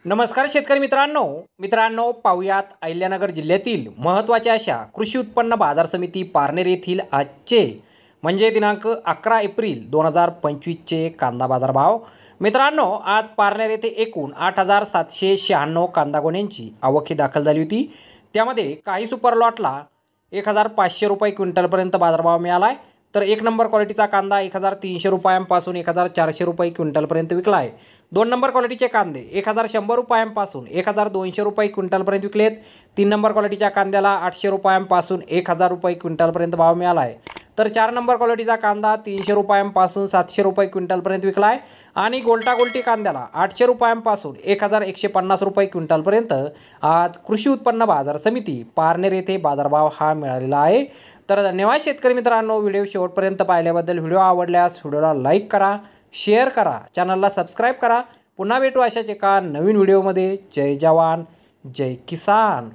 नमस्कार शेतकरी मित्रांनो पाहुयात अहिल्यानगर जिल्ह्यातील महत्त्वाच्या अशा कृषी उत्पन्न बाजार समिती पारनेर येथील आजचे म्हणजे दिनांक 11 एप्रिल 2025चे कांदा बाजार भाव। मित्रांनो, आज पारनेर येथे एकूण 8796 कांदा गोण्यांची आवक दाखल झाली होती। त्यामध्ये काही सुपर लॉटला 1500 रुपये क्विंटलपर्यंत बाजारभाव मिळाला आहे, तर एक नंबर क्वालिटीचा कांदा 1300 रुपयांपासून 1400 रुपये क्विंटलपर्यंत विकला आहे। दोन नंबर क्वालिटीचे कांदे 1100 रुपयांपासून 1200 रुपये क्विंटलपर्यंत विकलेत। तीन नंबर क्वालिटीच्या कांद्याला 800 रुपयांपासून 1000 रुपये क्विंटलपर्यंत भाव मिळाला आहे, तर चार नंबर क्वालिटीचा कांदा 300 रुपयांपासून 700 रुपये क्विंटलपर्यंत विकला आहे आणि गोल्टी कांद्याला 800 रुपयांपासून 1150 रुपये क्विंटलपर्यंत आज कृषी उत्पन्न बाजार समिती पारनेर येथे बाजारभाव हा मिळालेला आहे। तर धन्यवाद शेतकरी मित्रांनो, व्हिडिओ शेवटपर्यंत पाहिल्याबद्दल। व्हिडिओ आवडल्यास व्हिडिओला लाईक करा, शेअर करा, चॅनलला सबस्क्राईब करा। पुन्हा भेटू अशाच एका नवीन व्हिडिओमध्ये। जय जवान जय किसान।